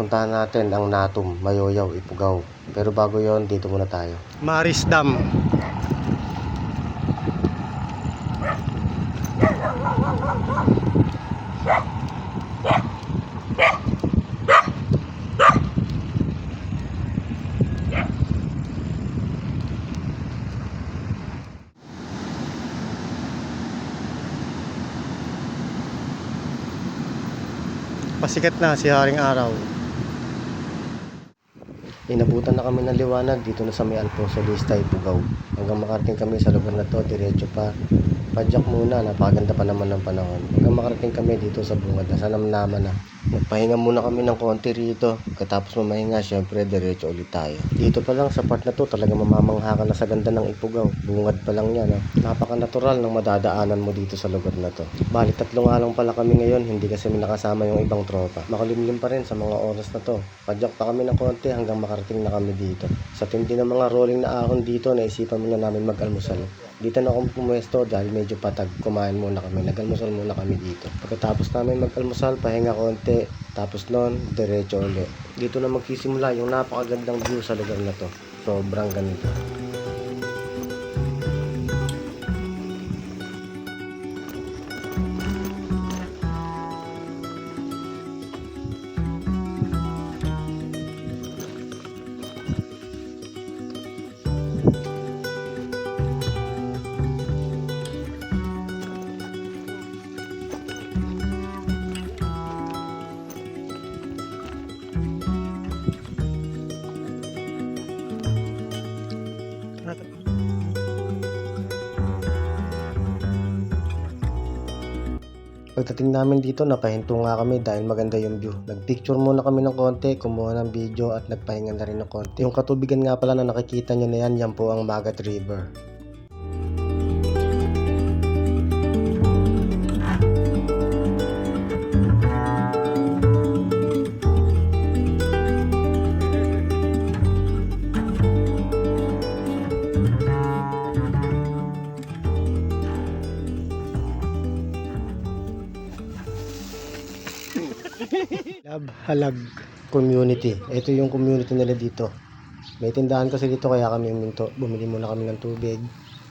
puntahan natin ang Natum, Mayoyaw, Ifugao. Pero bago yon, dito muna tayo. Maris Dam. Pasikat na si Haring Araw. Inabutan na kami ng liwanag dito na sa may Alfonso Lista, Ifugao. Hanggang makarating kami sa lugar na to, diretso pa. Padyak muna, napakaganda pa naman ng panahon. Hanggang makarating kami dito sa bungad na sa namnaman na. Nagpahinga muna kami ng konti rito. Pagkatapos mamahinga, syempre diretso ulit tayo. Dito pa lang sa part na to, talaga mamamangha ka na sa ganda ng Ifugao. Bungad pa lang yan. Napaka-natural ng madadaanan mo dito sa lugar na to. Bali, 3 nga lang pala kami ngayon, hindi kasi nakasama yung ibang tropa. Makulimlim pa rin sa mga oras na to. Padyak pa kami ng konti hanggang makarating na kami dito. Sa tindi ng mga rolling na ahon dito, naisipan muna namin mag-almusal. Dito na akong pumuesto dahil medyo patag. Kumain muna kami, nag-almusal muna kami dito. Pagkatapos namin mag-almusal, pahinga konti. Tapos nun, diretso ulit. Dito na magsisimula yung napakagandang view sa lugar na to. Sobrang ganda. Pagdating namin dito, napahinto nga kami dahil maganda yung view. Nagpicture muna kami ng konti, kumuha ng video at nagpahinga na rin ng konti. Yung katubigan nga pala na nakikita nyo na yan po ang Magat River. Love Halag Community. Ito yung community nila dito. May tindahan kasi dito kaya kami huminto. Bumili muna kami ng tubig,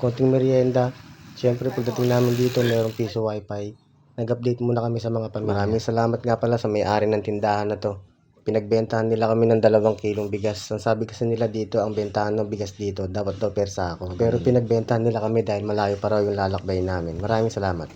konting merienda. Siyempre pagdating namin dito mayroong piso wifi. Nag-update muna kami sa mga pamilya. Maraming salamat nga pala sa may-ari ng tindahan na to. Pinagbentahan nila kami ng 2 kilong bigas. Ang sabi kasi nila dito, ang bentahan ng bigas dito dapat daw per sako. Pero pinagbentahan nila kami dahil malayo pa raw yung lalakbay namin. Maraming salamat.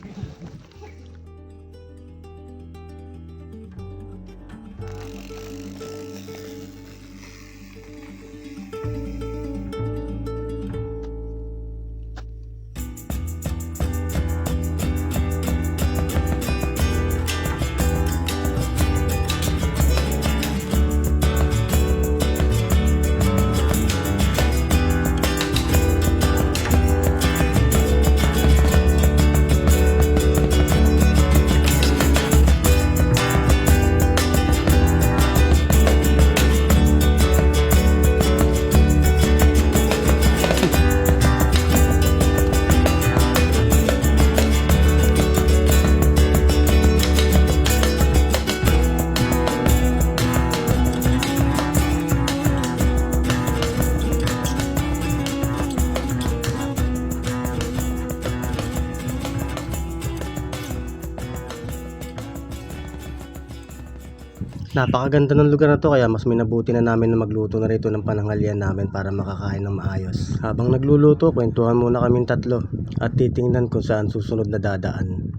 Napakaganda ng lugar na to kaya mas minabuti na namin na magluto na rito ng pananghalian namin para makakain ng maayos. Habang nagluluto, kwentuhan muna kaming 3 at titingnan kung saan susunod na dadaan.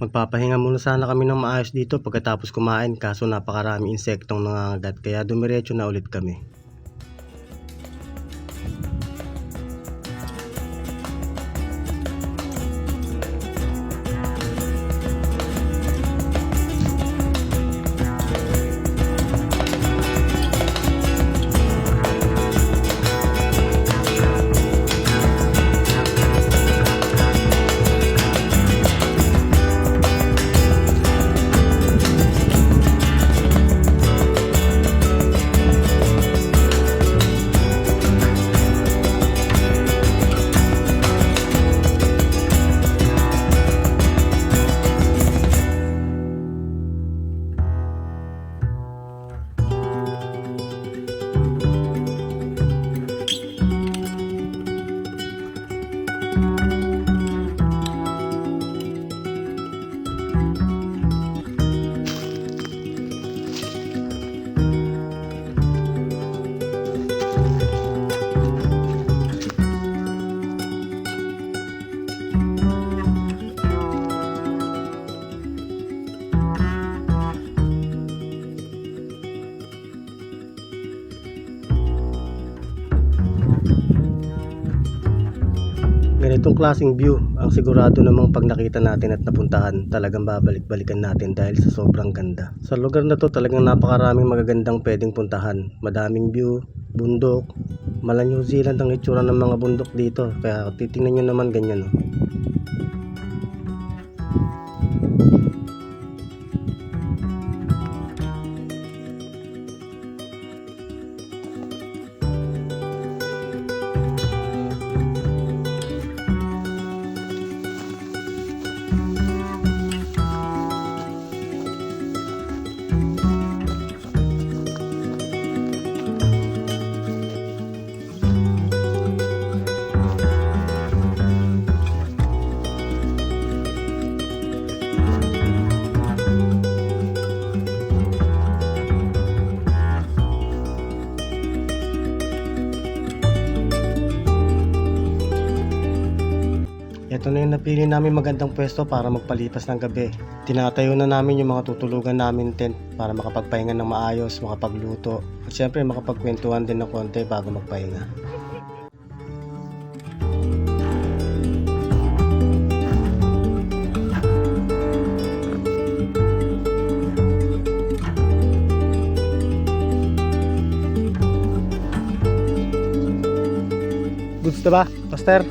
Magpapahinga muna sana kami ng maayos dito pagkatapos kumain, kaso napakarami insektong nangangagat kaya dumiretso na ulit kami. ganitong klaseng view ang sigurado namang pag nakita natin at napuntahan, talagang babalik-balikan natin dahil sa sobrang ganda. Sa lugar na to talagang napakaraming magagandang pwedeng puntahan. Madaming view, bundok. Mala New Zealand ang itsura ng mga bundok dito, kaya titingnan nyo naman ganyan. Oh. Ito na yung napili namin magandang pwesto para magpalipas ng gabi. Tinatayo na namin yung mga tutulugan namin tent para makapagpahinga ng maayos, makapagluto, at syempre makapagkwentuhan din ng konti bago magpahinga. Goods na ba, Pastor?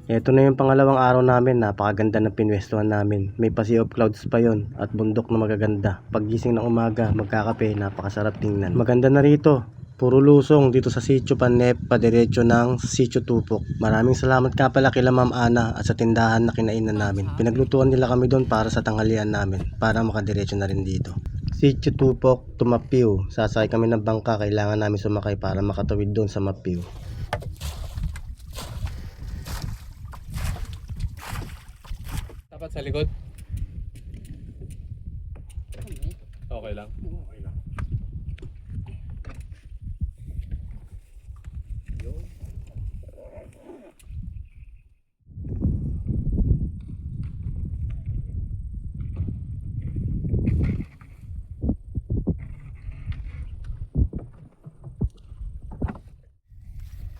Ito na yung pangalawang araw namin, napakaganda ng pinwestuhan namin. May pa sea of clouds pa yon at bundok na magaganda. Paggising ng umaga, magkakape, napakasarap tingnan. Maganda na rito, puro lusong dito sa Sitio Panep, padiretso ng Sitio Tupok. Maraming salamat ka pala kila Ma'am Ana at sa tindahan na kinainan namin. Pinaglutuan nila kami doon para sa tanghalian namin, para makadiretso na rin dito. Sitio Tupok, Tumapiw. Sasakay kami ng bangka, kailangan namin sumakay para makatawid doon sa Mapiw. Dapat sa likod? Okay lang. Okay lang.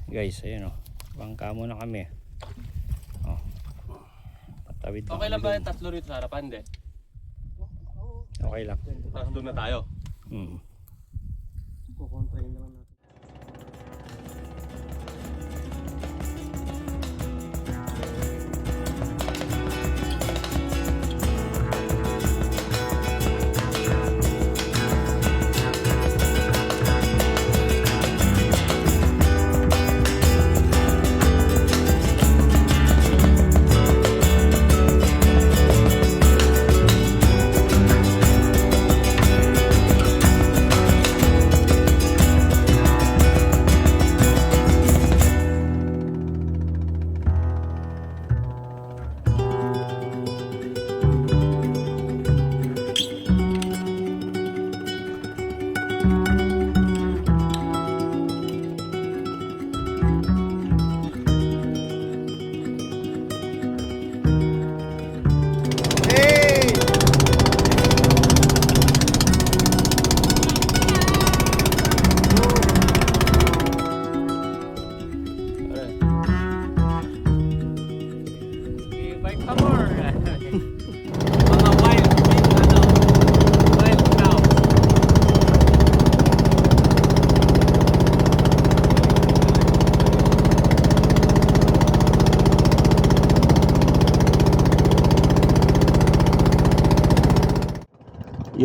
Guys, ayun oh. Bangka muna kami. Oh. Patawid na Okay lang kami ba yung tatlo rito sa harapan? Hindi. dun. Okay lang. Tapos doon na tayo. Kukontrain naman natin.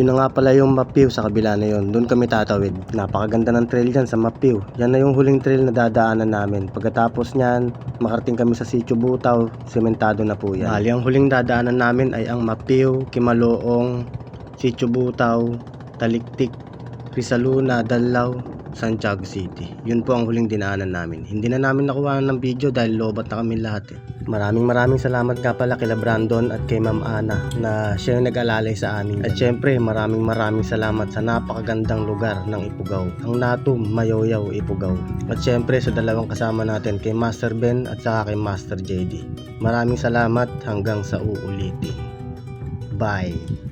Yun na nga pala yung Mapiw sa kabila na yun. Doon kami tatawid. Napakaganda ng trail dyan sa Mapiw. Yan na yung huling trail na dadaanan namin. Pagkatapos nyan, makarating kami sa Sitio Butaw. Sementado na po yan. Bali, ang huling dadaanan namin ay ang Mapiw, Kimaloong, Sitio Butaw, Taliktik, Rizaluna, Danlao, Santiago City. Yun po ang huling dinaanan namin. Hindi na namin nakuha ng video dahil lobat na kami lahat. Maraming salamat nga pala kila Brandon at kay Ma'am Ana na siya yung nag-alalay sa amin. At syempre maraming salamat sa napakagandang lugar ng Ifugao, ang Natum, Mayoyaw, Ifugao. At syempre sa dalawang kasama natin kay Master Ben at saka kay Master JD. Maraming salamat hanggang sa uulitin. Bye!